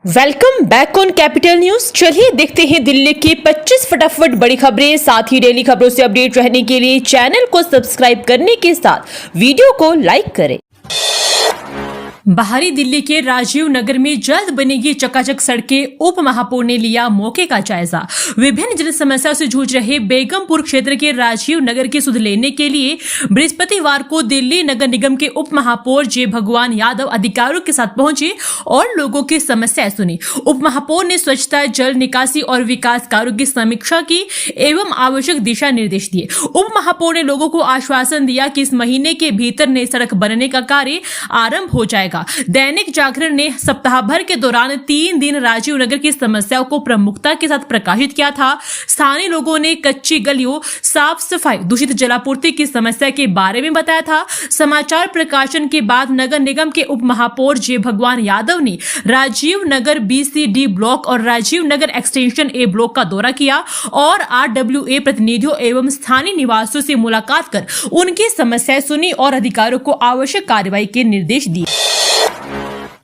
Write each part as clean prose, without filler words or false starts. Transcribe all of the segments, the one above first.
Welcome back on capital news. चलिए देखते हैं दिल्ली की 25 फटाफट बड़ी खबरें। साथ ही डेली खबरों से अपडेट रहने के लिए चैनल को सब्सक्राइब करने के साथ वीडियो को लाइक करें। बाहरी दिल्ली के राजीव नगर में जल्द बनेगी चकाचक सड़कें। उप महापौर ने लिया मौके का जायजा। विभिन्न जन समस्याओं से जूझ रहे बेगमपुर क्षेत्र के राजीव नगर की सुध लेने के लिए बृहस्पतिवार को दिल्ली नगर निगम के उप महापौर जे भगवान यादव अधिकारियों के साथ पहुंचे और लोगों की समस्याएं सुनी। उप महापौर ने स्वच्छता, जल निकासी और विकास कार्यों की समीक्षा की एवं आवश्यक दिशा निर्देश दिए। उप महापौर ने लोगों को आश्वासन दिया कि इस महीने के भीतर नई सड़क बनने का कार्य आरंभ हो जाएगा। दैनिक जागरण ने सप्ताह भर के दौरान 3 दिन राजीव नगर की समस्याओं को प्रमुखता के साथ प्रकाशित किया था। स्थानीय लोगों ने कच्ची गलियों, साफ सफाई, दूषित जलापूर्ति की समस्या के बारे में बताया था। समाचार प्रकाशन के बाद नगर निगम के उप महापौर जे भगवान यादव ने राजीव नगर BCD ब्लॉक और Rajiv Nagar extension A block का दौरा किया और RWA प्रतिनिधियों एवं स्थानीय निवासियों से मुलाकात कर उनकी समस्याएं सुनी और अधिकारियों को आवश्यक कार्रवाई के निर्देश दिए।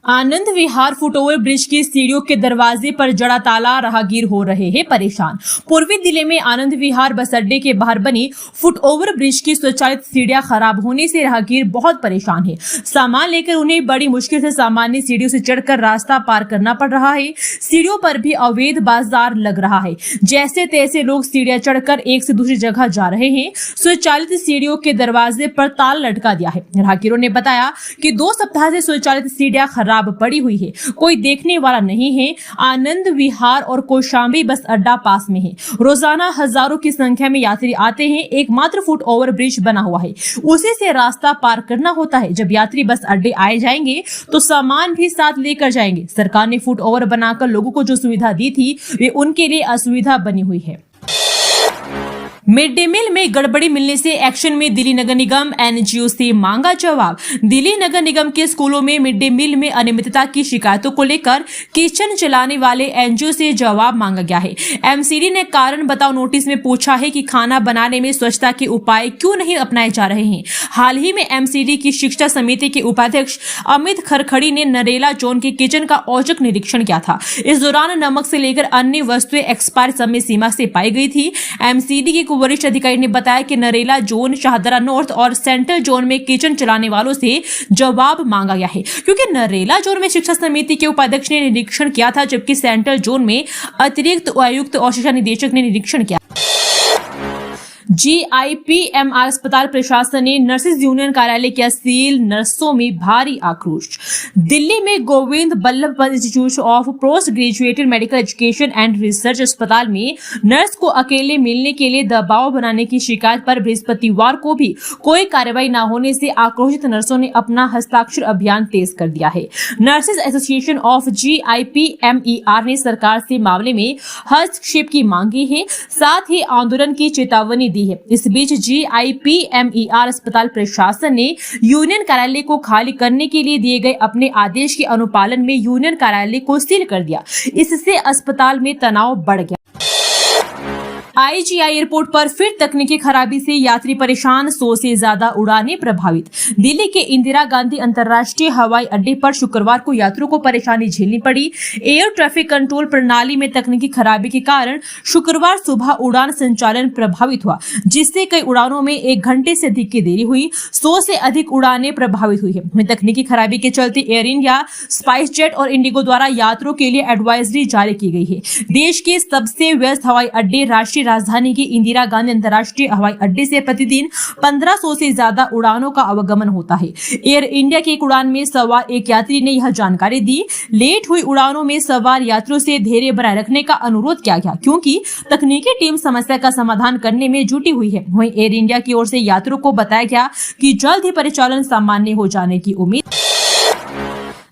आनंद विहार फुटओवर ब्रिज की सीढ़ियों के दरवाजे पर जड़ा ताला, राहगीर हो रहे हैं परेशान। पूर्वी दिल्ली में आनंद विहार बस अड्डे के बाहर बनी फुटओवर ब्रिज की स्वचालित सीढ़ियां खराब होने से राहगीर बहुत परेशान है। सामान लेकर उन्हें बड़ी मुश्किल से सामान्य सीढ़ियों से चढ़कर रास्ता पार करना पड़ रहा है। सीढ़ियों पर भी अवैध बाजार लग रहा है। जैसे तैसे लोग सीढ़ियां चढ़कर एक से दूसरी जगह जा रहे हैं। स्वचालित सीढ़ियों के दरवाजे पर ताला लटका दिया है। राहगीरों ने बताया कि 2 सप्ताह से स्वचालित सीढ़ियां खराब पड़ी हुई है, कोई देखने वाला नहीं है। आनंद विहार और कौशाम्बी बस अड्डा पास में है। रोजाना हजारों की संख्या में यात्री आते हैं। एकमात्र फुट ओवर ब्रिज बना हुआ है, उसी से रास्ता पार करना होता है। जब यात्री बस अड्डे आए जाएंगे तो सामान भी साथ लेकर जाएंगे। सरकार ने फुट ओवर बनाकर लोगों को जो सुविधा दी थी वे उनके लिए असुविधा बनी हुई है। मिड डे मील में गड़बड़ी मिलने से एक्शन में दिल्ली नगर निगम, NGO से मांगा जवाब। दिल्ली नगर निगम के स्कूलों में मिड डे मील में अनियमितता की शिकायतों को लेकर किचन चलाने वाले NGO से जवाब मांगा गया है। MCD ने कारण बताओ नोटिस में पूछा है कि खाना बनाने में स्वच्छता के उपाय क्यों नहीं अपनाए जा रहे हैं। हाल ही में MCD की शिक्षा समिति के उपाध्यक्ष अमित खरखड़ी ने नरेला जोन के किचन का औचक निरीक्षण किया था। इस दौरान नमक से लेकर अन्य वस्तुएं एक्सपायर समय सीमा से पाई गई थी। MCD के वरिष्ठ अधिकारी ने बताया कि नरेला जोन, शाहदरा नॉर्थ और सेंट्रल जोन में किचन चलाने वालों से जवाब मांगा गया है, क्योंकि नरेला जोन में शिक्षा समिति के उपाध्यक्ष ने निरीक्षण किया था, जबकि सेंट्रल जोन में अतिरिक्त आयुक्त और शिक्षा निदेशक ने निरीक्षण किया। GIPMR अस्पताल प्रशासन ने नर्सेज यूनियन कार्यालय किया सील, नर्सों में भारी आक्रोश। दिल्ली में Govind Ballabh Pant institute of post graduate medical education and research अस्पताल में नर्स को अकेले मिलने के लिए दबाव बनाने की शिकायत पर बृहस्पतिवार को भी कोई कार्रवाई न होने से आक्रोशित नर्सों ने अपना हस्ताक्षर अभियान तेज कर दिया है। नर्सेज एसोसिएशन ऑफ GIPMER ने सरकार से मामले में हस्तक्षेप की मांगी है, साथ ही आंदोलन की चेतावनी दी है। इस बीच GIPMER अस्पताल प्रशासन ने यूनियन कार्यालय को खाली करने के लिए दिए गए अपने आदेश के अनुपालन में यूनियन कार्यालय को सील कर दिया। इससे अस्पताल में तनाव बढ़ गया। IGI एयरपोर्ट पर फिर तकनीकी खराबी से यात्री परेशान, 100 से ज्यादा उड़ानें प्रभावित। दिल्ली के इंदिरा गांधी अंतर्राष्ट्रीय हवाई अड्डे पर शुक्रवार को यात्रियों को परेशानी झेलनी पड़ी। एयर ट्रैफिक कंट्रोल प्रणाली में तकनीकी खराबी के कारण शुक्रवार सुबह उड़ान संचालन प्रभावित हुआ, जिससे कई उड़ानों में 1 घंटे से अधिक की देरी हुई। 100 से अधिक उड़ानें प्रभावित हुई है। तकनीकी खराबी के चलते एयर इंडिया, स्पाइस जेट और इंडिगो द्वारा यात्रियों के लिए एडवाइजरी जारी की गई है। देश के सबसे व्यस्त हवाई अड्डे राष्ट्रीय राजधानी के इंदिरा गांधी अंतर्राष्ट्रीय हवाई अड्डे से प्रतिदिन 1500 से ज्यादा उड़ानों का आवागमन होता है। एयर इंडिया की एक उड़ान में सवार एक यात्री ने यह जानकारी दी। लेट हुई उड़ानों में सवार यात्रियों से धैर्य बनाए रखने का अनुरोध किया गया, क्योंकि तकनीकी टीम समस्या का समाधान करने में जुटी हुई है। वहीं एयर इंडिया की ओर से यात्रियों को बताया गया कि जल्द ही परिचालन सामान्य हो जाने की उम्मीद।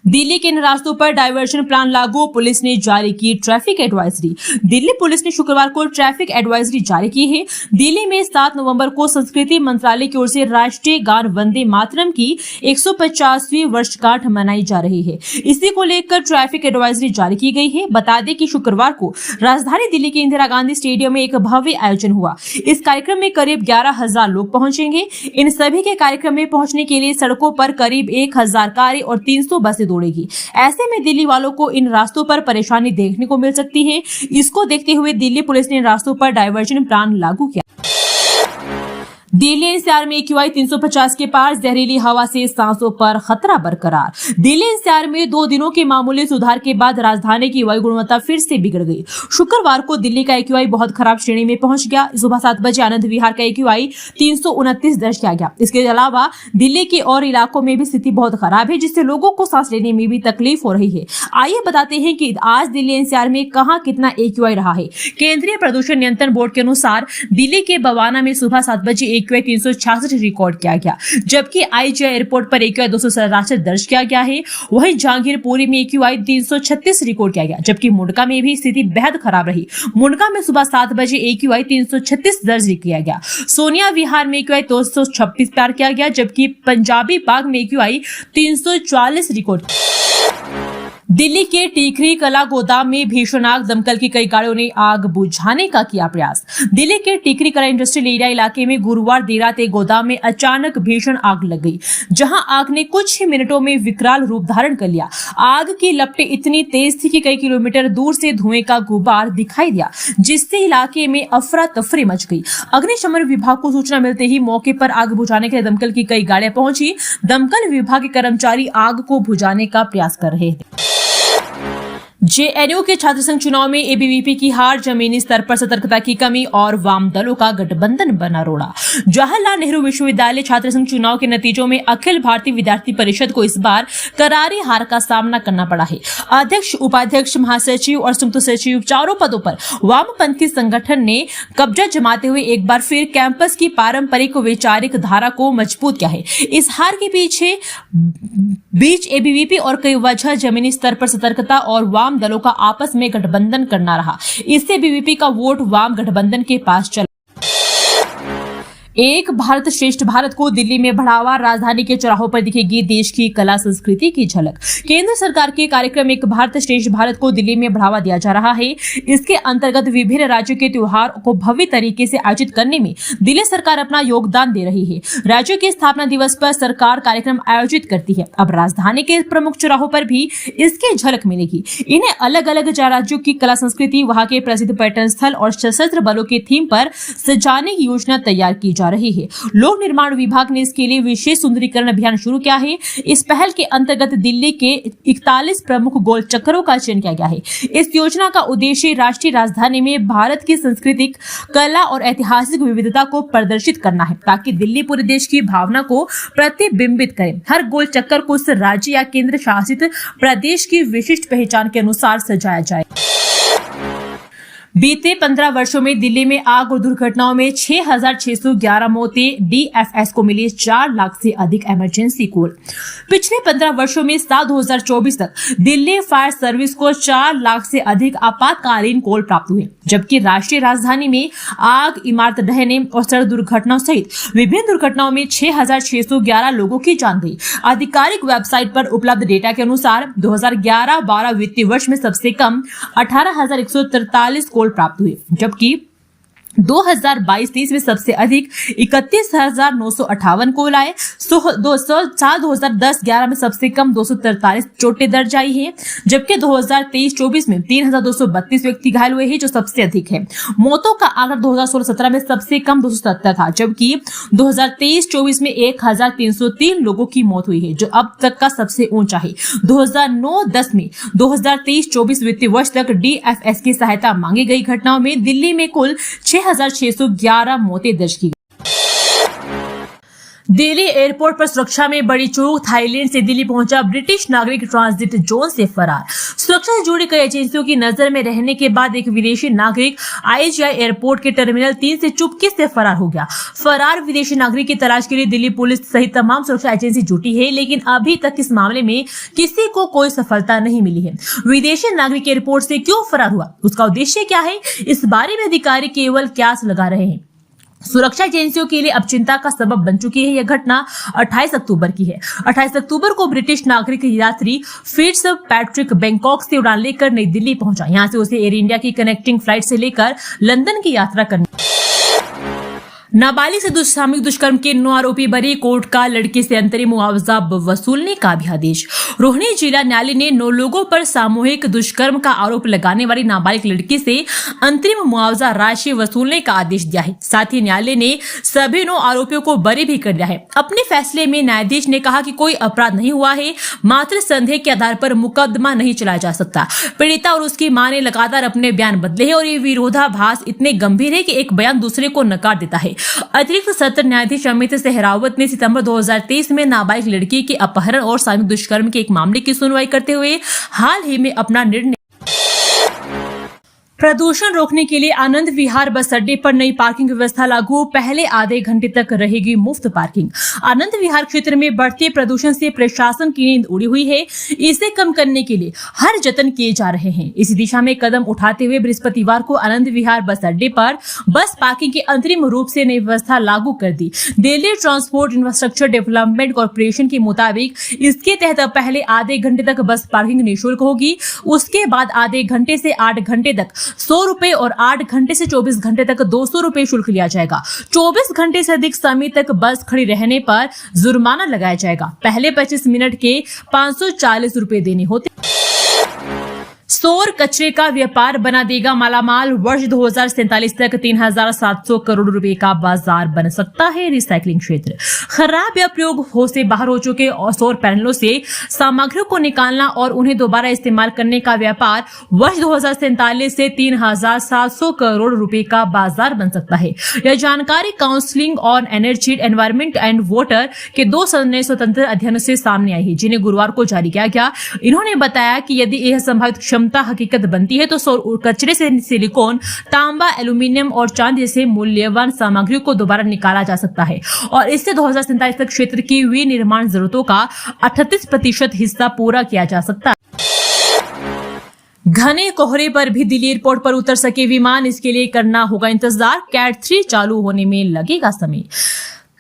दिल्ली के इन रास्तों पर डायवर्शन प्लान लागू, पुलिस ने जारी की ट्रैफिक एडवाइजरी। दिल्ली पुलिस ने शुक्रवार को ट्रैफिक एडवाइजरी जारी की है। दिल्ली में 7 नवंबर को संस्कृति मंत्रालय की ओर से राष्ट्रीय गान वंदे मातरम की 150वीं वर्षगांठ मनाई जा रही है। इसी को लेकर ट्रैफिक एडवाइजरी जारी की गई है। बता दें कि शुक्रवार को राजधानी दिल्ली के इंदिरा गांधी स्टेडियम में एक भव्य आयोजन हुआ। इस कार्यक्रम में करीब 11,000 लोग पहुंचेंगे। इन सभी के कार्यक्रम में पहुंचने के लिए सड़कों पर करीब 1,000 कारें और 300 बसें जोड़ेगी। ऐसे में दिल्ली वालों को इन रास्तों पर परेशानी देखने को मिल सकती है। इसको देखते हुए दिल्ली पुलिस ने इन रास्तों पर डायवर्जन प्लान लागू किया। दिल्ली एनसीआर में AQI 350 के पार, जहरीली हवा से सांसों पर खतरा बरकरार। दिल्ली एनसीआर में 2 दिनों के मामूली सुधार के बाद राजधानी की वायु गुणवत्ता फिर से बिगड़ गई। शुक्रवार को दिल्ली का AQI बहुत खराब श्रेणी में पहुंच गया। सुबह 7 बजे आनंद विहार का AQI 329 दर्ज किया गया। इसके अलावा दिल्ली के और इलाकों में भी स्थिति बहुत खराब है, जिससे लोगों को सांस लेने में भी तकलीफ हो रही है। आइए बताते हैं कि आज दिल्ली एनसीआर में कहां कितना AQI रहा है। केंद्रीय प्रदूषण नियंत्रण बोर्ड के अनुसार दिल्ली के बवाना में सुबह 7 बजे AQI 366 रिकॉर्ड किया गया, जबकि IGI एयरपोर्ट पर AQI 267 दर्ज किया गया है। वहीं जहांगीरपुरी में AQI 336 रिकॉर्ड किया गया, जबकि मुंडका में भी स्थिति बेहद खराब रही। मुंडका में सुबह 7 बजे AQI 336 दर्ज किया गया। सोनिया विहार में AQI 226 पार किया गया, जबकि पंजाबी बाग में AQI 344 रिकॉर्ड। दिल्ली के टीकरी कला गोदाम में भीषण आग, दमकल की कई गाड़ियों ने आग बुझाने का किया प्रयास। दिल्ली के टीकरी कला इंडस्ट्रियल एरिया इलाके में गुरुवार देर रात एक गोदाम में अचानक भीषण आग लग गई, जहां आग ने कुछ ही मिनटों में विकराल रूप धारण कर लिया। आग की लपटें इतनी तेज थी कि कई किलोमीटर दूर से धुएं का गुबार दिखाई दिया, जिससे इलाके में अफरा तफरी मच गई। अग्निशमन विभाग को सूचना मिलते ही मौके पर आग बुझाने के लिए दमकल की कई गाड़ियां पहुंची। दमकल विभाग के कर्मचारी आग को बुझाने का प्रयास कर रहे थे। JNU के छात्र संघ चुनाव में ABVP की हार, जमीनी स्तर पर सतर्कता की कमी और वाम दलों का गठबंधन बना रोड़ा। जवाहरलाल नेहरू विश्वविद्यालय छात्र संघ चुनाव के नतीजों में अखिल भारतीय विद्यार्थी परिषद को इस बार करारी हार का सामना करना पड़ा है। अध्यक्ष, उपाध्यक्ष, महासचिव और संयुक्त सचिव चारों पदों पर वामपंथी संगठन ने कब्जा जमाते हुए एक बार फिर कैंपस की पारंपरिक वैचारिक धारा को मजबूत किया है। इस हार के बीच ABVP और कई वजह जमीनी स्तर पर सतर्कता और वाम दलों का आपस में गठबंधन करना रहा। इससे ABVP का वोट वाम गठबंधन के पास चला। एक भारत श्रेष्ठ भारत को दिल्ली में बढ़ावा, राजधानी के चौराहों पर दिखेगी देश की कला संस्कृति की झलक। केंद्र सरकार के कार्यक्रम एक भारत श्रेष्ठ भारत को दिल्ली में बढ़ावा दिया जा रहा है। इसके अंतर्गत विभिन्न राज्यों के त्योहार को भव्य तरीके से आयोजित करने में दिल्ली सरकार अपना योगदान दे रही है। राज्यों के स्थापना दिवस पर सरकार कार्यक्रम आयोजित करती है। अब राजधानी के प्रमुख चौराहों पर भी इसकी झलक मिलेगी। इन्हें अलग अलग राज्यों की कला संस्कृति, वहां के प्रसिद्ध पर्यटन स्थल और सशस्त्र बलों के थीम पर सजाने की योजना तैयार की जा रही है। लोक निर्माण विभाग ने इसके लिए विशेष सुंदरीकरण अभियान शुरू किया है। इस पहल के अंतर्गत दिल्ली के 41 प्रमुख गोल चक्करों का चयन किया गया है। इस योजना का उद्देश्य राष्ट्रीय राजधानी में भारत की सांस्कृतिक, कला और ऐतिहासिक विविधता को प्रदर्शित करना है, ताकि दिल्ली पूरे देश की भावना को प्रतिबिंबित करे। हर गोल चक्कर को उस राज्य या केंद्र शासित प्रदेश की विशिष्ट पहचान के अनुसार सजाया जाए। बीते 15 वर्षों में दिल्ली में आग और दुर्घटनाओं में 6,611 मौतें, DFS को मिली 4 लाख से अधिक इमरजेंसी कॉल। पिछले 15 वर्षों में साल 2024 तक दिल्ली फायर सर्विस को 4 लाख से अधिक आपातकालीन कॉल प्राप्त हुए, जबकि राष्ट्रीय राजधानी में आग, इमारत ढहने और सड़क दुर्घटनाओं सहित विभिन्न दुर्घटनाओं में 6,611 लोगों की जान गई। आधिकारिक वेबसाइट पर उपलब्ध डेटा के अनुसार 2011-12 वित्तीय वर्ष में सबसे कम 18,143 कॉल प्राप्त हुए, जबकि 2022-23 में सबसे अधिक 31,958 कॉल आए। 2010-11 में सबसे कम 243 चोटें दर्ज आई है, जबकि 2023-24 में 3,232 व्यक्ति घायल हुए हैं, जो सबसे अधिक है। मौतों का आंकड़ा 2016-17 में सबसे कम 277 था, जबकि 2023-24 में 1,303 लोगों की मौत हुई है, जो अब तक का सबसे ऊंचा है। 2009-10 में 2023-24 वित्तीय वर्ष तक DFS की सहायता मांगी गई घटनाओं में दिल्ली में कुल 6,611 मौतें दर्ज की गई। दिल्ली एयरपोर्ट पर सुरक्षा में बड़ी चूक, थाईलैंड से दिल्ली पहुंचा ब्रिटिश नागरिक ट्रांजिट जोन से फरार। सुरक्षा से जुड़ी कई एजेंसियों की नजर में रहने के बाद एक विदेशी नागरिक IGI एयरपोर्ट के टर्मिनल 3 से चुपके से फरार हो गया। फरार विदेशी नागरिक की तलाश के लिए दिल्ली पुलिस सहित तमाम सुरक्षा एजेंसी जुटी है, लेकिन अभी तक इस मामले में किसी को कोई सफलता नहीं मिली है। विदेशी नागरिक एयरपोर्ट से क्यों फरार हुआ, उसका उद्देश्य क्या है, इस बारे में अधिकारी केवल क्यास लगा रहे हैं। सुरक्षा एजेंसियों के लिए अब चिंता का सबब बन चुकी है। यह घटना 28 अक्टूबर की है। 28 अक्टूबर को ब्रिटिश नागरिक यात्री फिट्स पैट्रिक बैंकॉक से उड़ान लेकर नई दिल्ली पहुंचा। यहां से उसे एयर इंडिया की कनेक्टिंग फ्लाइट से लेकर लंदन की यात्रा करनी। नाबालिग से सामूहिक दुष्कर्म के 9 आरोपी बरी, कोर्ट का लड़की से अंतरिम मुआवजा वसूलने का भी आदेश। रोहिणी जिला न्यायालय ने 9 लोगों पर सामूहिक दुष्कर्म का आरोप लगाने वाली नाबालिग लड़की से अंतरिम मुआवजा राशि वसूलने का आदेश दिया है। साथ ही न्यायालय ने सभी 9 आरोपियों को बरी भी कर दिया है। अपने फैसले में न्यायाधीश ने कहा कि कोई अपराध नहीं हुआ है, मात्र संदेह के आधार पर मुकदमा नहीं चलाया जा सकता। पीड़िता और उसकी मां ने लगातार अपने बयान बदले हैं और ये विरोधाभास इतने गंभीर है कि एक बयान दूसरे को नकार देता है। अतिरिक्त सत्र न्यायाधीश अमित सहरावत ने सितंबर 2023 में नाबालिग लड़की के अपहरण और सामूहिक दुष्कर्म के एक मामले की सुनवाई करते हुए हाल ही में अपना निर्णय। प्रदूषण रोकने के लिए आनंद विहार बस अड्डे पर नई पार्किंग व्यवस्था लागू, पहले आधे घंटे तक रहेगी मुफ्त पार्किंग। आनंद विहार क्षेत्र में बढ़ते प्रदूषण से प्रशासन की नींद उड़ी हुई है। इसे कम करने के लिए हर जतन किए जा रहे हैं। इसी दिशा में कदम उठाते हुए बृहस्पतिवार को आनंद विहार बस अड्डे पर बस पार्किंग की अंतरिम रूप से नई व्यवस्था लागू कर दी। Delhi transport infrastructure development corporation के मुताबिक इसके तहत पहले आधे घंटे तक बस पार्किंग निःशुल्क होगी। उसके बाद आधे घंटे से 8 घंटे तक 100 रुपए और 8 घंटे से 24 घंटे तक 200 रुपए शुल्क लिया जाएगा। 24 घंटे से अधिक समय तक बस खड़ी रहने पर जुर्माना लगाया जाएगा। पहले 25 मिनट के 540 रुपए देने होते। सौर कचरे का व्यापार बना देगा मालामाल, वर्ष 2047 तक 3700 करोड़ रुपए का बाजार बन सकता है रिसाइकलिंग क्षेत्र। खराब या प्रयोग हो से बाहर हो चुके सौर पैनलों से सामग्रियों को निकालना और उन्हें दोबारा इस्तेमाल करने का व्यापार वर्ष 2047 से 3700 करोड़ रुपए का बाजार बन सकता है। यह जानकारी counselling on energy, environment and water के 2 नए स्वतंत्र अध्ययनों से सामने आई है, जिन्हें गुरुवार को जारी किया गया। इन्होंने बताया कि यदि यह संभावित क्षमता हकीकत बनती है तो सौर कचरे से सिलिकॉन, तांबा, एल्यूमिनियम और चांदी जैसे मूल्यवान सामग्रियों को दोबारा निकाला जा सकता है और इससे 2047 तक क्षेत्र की विनिर्माण जरूरतों का 38% हिस्सा पूरा किया जा सकता है। घने कोहरे पर भी दिल्ली एयरपोर्ट पर उतर सके विमान, इसके लिए करना होगा इंतजार। कैट 3 चालू होने में लगेगा समय।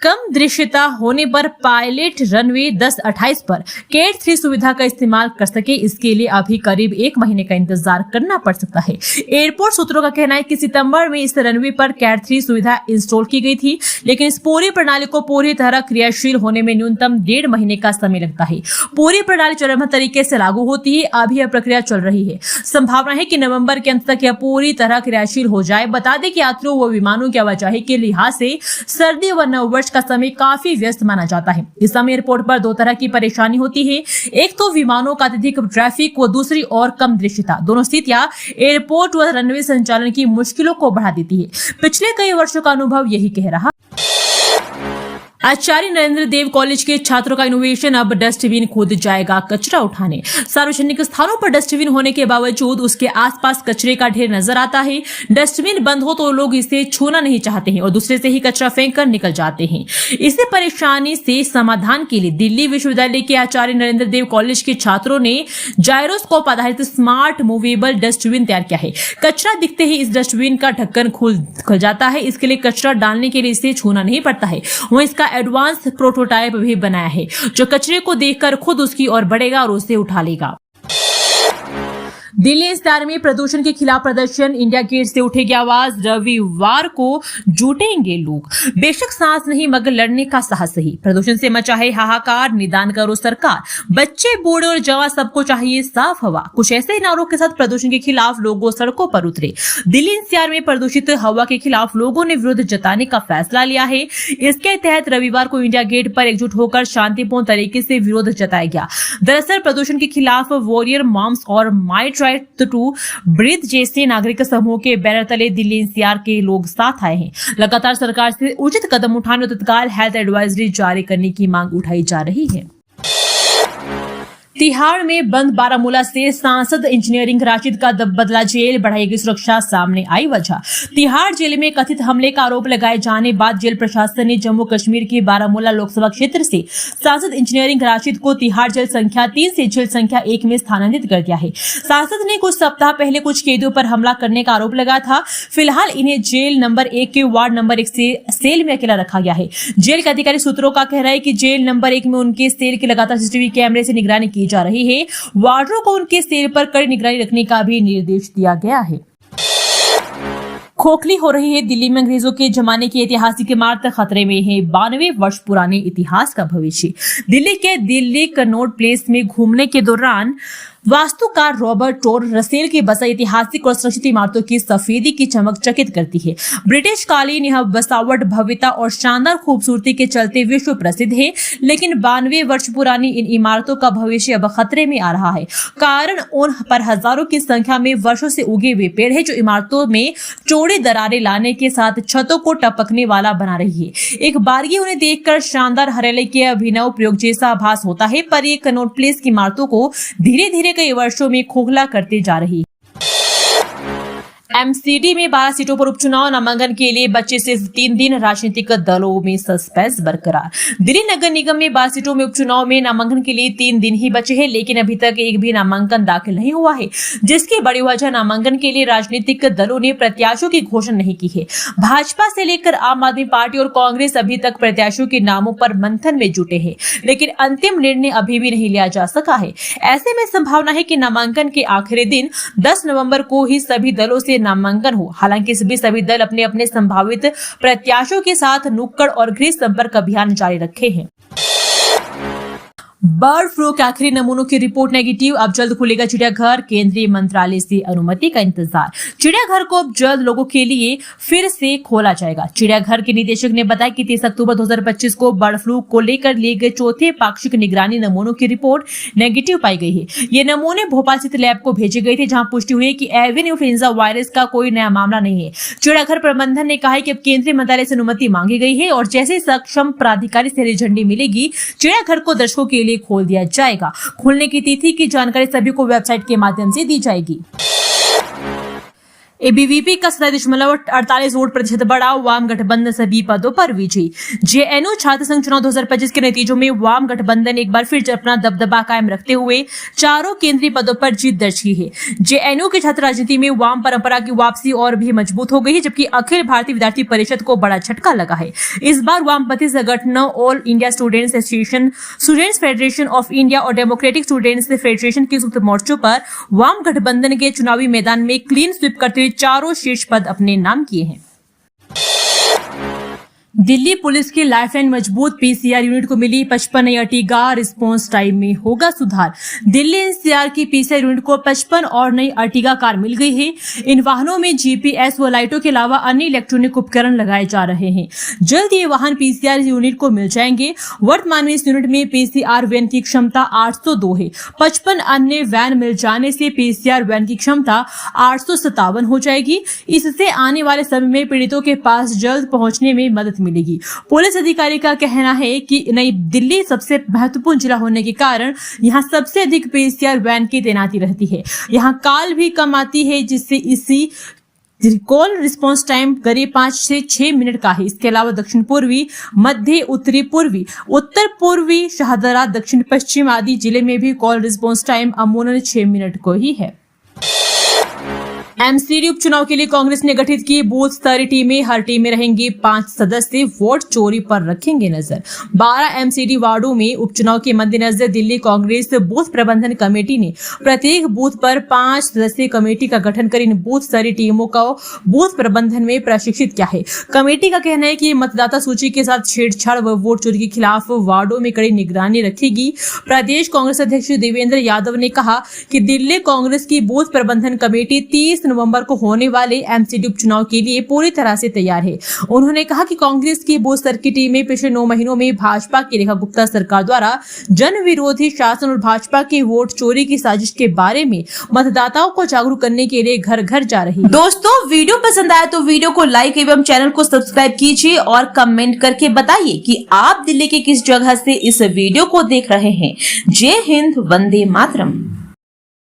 कम दृश्यता होने पर पायलट रनवे 10-28 पर कैट 3 सुविधा का इस्तेमाल कर सके, इसके लिए अभी करीब 1 महीने का इंतजार करना पड़ सकता है। एयरपोर्ट सूत्रों का कहना है कि सितंबर में इस रनवे पर कैट 3 सुविधा इंस्टॉल की गई थी, लेकिन इस पूरी प्रणाली को पूरी तरह क्रियाशील होने में न्यूनतम 1.5 महीने का समय लगता है। पूरी प्रणाली चरणबद्ध तरीके से लागू होती है। अभी यह प्रक्रिया चल रही है। संभावना है कि नवंबर के अंत तक यह पूरी तरह क्रियाशील हो जाए। बता दें कि यात्रियों व विमानों की आवाजाही के लिहाज से सर्दी व नववर्ष का समय काफी व्यस्त माना जाता है। इस समय एयरपोर्ट पर 2 तरह की परेशानी होती है। एक तो विमानों का अत्यधिक ट्रैफिक व दूसरी और कम दृश्यता। दोनों स्थितियां एयरपोर्ट व रनवे संचालन की मुश्किलों को बढ़ा देती है। पिछले कई वर्षों का अनुभव यही कह रहा। आचार्य नरेंद्र देव कॉलेज के छात्रों का इनोवेशन, अब डस्टबिन खुद जाएगा कचरा उठाने। सार्वजनिक स्थानों पर डस्टबिन होने के बावजूद उसके आसपास कचरे का ढेर नजर आता है। डस्टबिन बंद हो तो लोग इसे छूना नहीं चाहते हैं और दूसरे से ही कचरा फेंक कर निकल जाते हैं। इसी परेशानी से समाधान के लिए दिल्ली विश्वविद्यालय के आचार्य नरेंद्र देव कॉलेज के छात्रों ने जायरोस्कोप आधारित स्मार्ट मूवेबल डस्टबिन तैयार किया है। कचरा दिखते ही इस डस्टबिन का ढक्कन खुल जाता है। इसके लिए कचरा डालने के लिए इसे छूना नहीं पड़ता है। वहीं इसका एडवांस प्रोटोटाइप भी बनाया है, जो कचरे को देखकर खुद उसकी ओर बढ़ेगा और उसे उठा लेगा। दिल्ली एनसीआर में प्रदूषण के खिलाफ प्रदर्शन, इंडिया गेट से उठेगी आवाज, रविवार को जुटेंगे लोग। बेशक सांस नहीं मगर लड़ने का साहस सही। प्रदूषण से मचा है हाहाकार, निदान करो सरकार। बच्चे, बूढ़े और जवान सबको चाहिए साफ हवा। कुछ ऐसे ही नारों के साथ प्रदूषण के खिलाफ लोगों सड़कों पर उतरे। दिल्ली एनसीआर में प्रदूषित हवा के खिलाफ लोगों ने विरोध जताने का फैसला लिया है। इसके तहत रविवार को इंडिया गेट पर एकजुट होकर शांतिपूर्ण तरीके से विरोध जताया गया। दरअसल प्रदूषण के खिलाफ वॉरियर मॉम्स और माई टू ब्रीथ जैसे नागरिक समूह के बैनर तले दिल्ली एनसीआर के लोग साथ आए हैं। लगातार सरकार से उचित कदम उठाने और तत्काल हेल्थ एडवाइजरी जारी करने की मांग उठाई जा रही है। तिहाड़ में बंद बारामूला से सांसद इंजीनियरिंग राशिद का बदला जेल, बढ़ाएगी सुरक्षा, सामने आई वजह। तिहाड़ जेल में कथित हमले का आरोप लगाए जाने बाद जेल प्रशासन ने जम्मू कश्मीर के बारामूला लोकसभा क्षेत्र से सांसद इंजीनियरिंग राशिद को तिहाड़ जेल संख्या 3 से जेल संख्या 1 में स्थानांतरित कर दिया है। सांसद ने कुछ सप्ताह पहले कुछ कैदियों पर हमला करने का आरोप लगाया था। फिलहाल इन्हें जेल नंबर 1 के वार्ड नंबर 1 से सेल में अकेला रखा गया है। जेल के अधिकारी सूत्रों का कहना है कि जेल नंबर 1 में उनके सेल की लगातार सीसीटीवी कैमरे से निगरानी की जा रही है। वार्डरों को उनके सेल पर कड़ी निगरानी रखने का भी निर्देश दिया गया है। खोखली हो रही है दिल्ली में अंग्रेजों के जमाने की ऐतिहासिक इमारत, खतरे में है 92 वर्ष पुराने इतिहास का भविष्य। दिल्ली के दिल्ली कनॉट प्लेस में घूमने के दौरान वास्तुकार रॉबर्ट टोर रसेल की बसाई ऐतिहासिक और सुरक्षित इमारतों की सफेदी की चमक चकित करती है। ब्रिटिश कालीन यह बसावट भव्यता और शानदार खूबसूरती के चलते विश्व प्रसिद्ध है, लेकिन 92 वर्ष पुरानी इन इमारतों का भविष्य अब खतरे में आ रहा है। कारण उन पर हजारों की संख्या में वर्षों से उगे हुए पेड़ है, जो इमारतों में चौड़ी दरारें लाने के साथ छतों को टपकने वाला बना रही है। एक बारगी उन्हें देखकर शानदार हरियाली के अभिनव प्रयोग जैसा आभास होता है, पर ये कनॉट प्लेस की इमारतों को धीरे धीरे कई वर्षों में खोखला करते जा रही है। एमसीडी में 12 सीटों पर उपचुनाव, नामांकन के लिए बचे सिर्फ 3 दिन, राजनीतिक दलों में सस्पेंस बरकरार। दिल्ली नगर निगम में 12 सीटों में उपचुनाव में नामांकन के लिए 3 दिन ही बचे हैं, लेकिन अभी तक एक भी नामांकन दाखिल नहीं हुआ है, जिसकी बड़ी वजह नामांकन के लिए राजनीतिक दलों ने प्रत्याशियों की घोषणा नहीं की है। भाजपा से लेकर आम आदमी पार्टी और कांग्रेस अभी तक प्रत्याशियों के नामों पर मंथन में जुटे हैं, लेकिन अंतिम निर्णय अभी भी नहीं लिया जा सका है। ऐसे में संभावना है कि नामांकन के आखिरी दिन 10 नवंबर को ही सभी दलों से नामांकन हो। हालांकि इस बीच सभी दल अपने अपने संभावित प्रत्याशियों के साथ नुक्कड़ और गृह संपर्क अभियान जारी रखे हैं। बर्ड फ्लू के आखिरी नमूनों की रिपोर्ट नेगेटिव, अब जल्द खुलेगा चिड़ियाघर, केंद्रीय मंत्रालय से अनुमति का इंतजार। चिड़ियाघर को अब जल्द लोगों के लिए फिर से खोला जाएगा। चिड़ियाघर के निदेशक ने बताया कि 30 अक्टूबर 2025 को बर्ड फ्लू को लेकर लिए गए चौथे पाक्षिक निगरानी नमूनों की रिपोर्ट नेगेटिव पाई गई है। ये नमूने भोपाल स्थित लैब को भेजे गए थे, जहां पुष्टि हुई है कि एवियन इन्फ्लुएंजा वायरस का कोई नया मामला नहीं है। चिड़ियाघर प्रबंधन ने कहा है कि अब केंद्रीय मंत्रालय से अनुमति मांगी गई है और जैसे सक्षम प्राधिकारी से हरी झंडी मिलेगी, चिड़ियाघर को दर्शकों के लिए खोल दिया जाएगा। खुलने की तिथि की जानकारी सभी को वेबसाइट के माध्यम से दी जाएगी। एबीवीपी का 47.48 वोट प्रतिशत बढ़ा, वाम गठबंधन सभी पदों पर विजयी। जेएनयू छात्र संघ चुनाव 2025 के नतीजों में वाम गठबंधन एक बार फिर अपना दबदबा कायम रखते हुए चारों केंद्रीय पदों पर जीत दर्ज की है। जेएनयू की छात्र राजनीति में वाम परंपरा की वापसी और भी मजबूत हो गई है, जबकि अखिल भारतीय विद्यार्थी परिषद को बड़ा झटका लगा है। इस बार वामपंथी संगठनों all India students association, students federation of India और डेमोक्रेटिक स्टूडेंट्स फेडरेशन के संयुक्त मोर्चों पर वाम गठबंधन के चुनावी मैदान में क्लीन स्वीप करते चारों शीर्ष पद अपने नाम किए हैं। दिल्ली पुलिस की लाइफलाइन मजबूत, पीसीआर यूनिट को मिली 55 नई अर्टिगा, रिस्पांस टाइम में होगा सुधार। दिल्ली एनसीआर की पीसीआर यूनिट को 55 और नई अर्टिगा कार मिल गई है। इन वाहनों में जीपीएस व लाइटों के अलावा अन्य इलेक्ट्रॉनिक उपकरण लगाए जा रहे हैं। जल्द ये वाहन पीसीआर यूनिट को मिल जाएंगे। वर्तमान में इस यूनिट में पीसीआर वैन की क्षमता 802 है। 55 अन्य वैन मिल जाने से पीसीआर वैन की क्षमता 857 हो जाएगी। इससे आने वाले समय में पीड़ितों के पास जल्द पहुंचने में मदद मिलेगी। पुलिस अधिकारी का कहना है कि नई दिल्ली सबसे महत्वपूर्ण जिला होने के कारण यहां सबसे अधिक पीसीआर वैन की तैनाती रहती है। यहां कॉल भी कम आती है, जिससे इसी कॉल रिस्पांस टाइम करीब 5 से 6 मिनट का है। इसके अलावा दक्षिण पूर्वी, मध्य, उत्तरी पूर्वी, उत्तर पूर्वी, शाहदरा, दक्षिण पश्चिम आदि जिले में भी कॉल रिस्पांस टाइम अमूमन 6 मिनट को ही है। एमसीडी उपचुनाव के लिए कांग्रेस ने गठित की बूथ स्तरीय टीमें, हर टीम में रहेंगे 5 सदस्य, वोट चोरी पर रखेंगे नजर। 12 एमसीडी वार्डों में उपचुनाव के मद्देनजर दिल्ली कांग्रेस बूथ प्रबंधन कमेटी ने प्रत्येक बूथ पर 5 सदस्यीय कमेटी का गठन कर इन बूथ स्तरीय टीमों को बूथ प्रबंधन में प्रशिक्षित किया है। कमेटी का कहना है कि मतदाता सूची के साथ छेड़छाड़ व वोट चोरी के खिलाफ वार्डों में कड़ी निगरानी रखेगी। प्रदेश कांग्रेस अध्यक्ष देवेंद्र यादव ने कहा कि दिल्ली कांग्रेस की बूथ प्रबंधन कमेटी 30 नवंबर को होने वाले एमसीडी उपचुनाव के लिए पूरी तरह से तैयार है। उन्होंने कहा कि कांग्रेस की बूथ स्तर की टीमें पिछले 9 महीनों में भाजपा की रेखा गुप्ता सरकार द्वारा जन विरोधी शासन और भाजपा की वोट चोरी की साजिश के बारे में मतदाताओं को जागरूक करने के लिए घर घर जा रही है। दोस्तों, वीडियो पसंद आया तो वीडियो को लाइक एवं चैनल को सब्सक्राइब कीजिए और कमेंट करके बताइए कि आप दिल्ली के किस जगह से इस वीडियो को देख रहे हैं। जय हिंद, वंदे मातरम।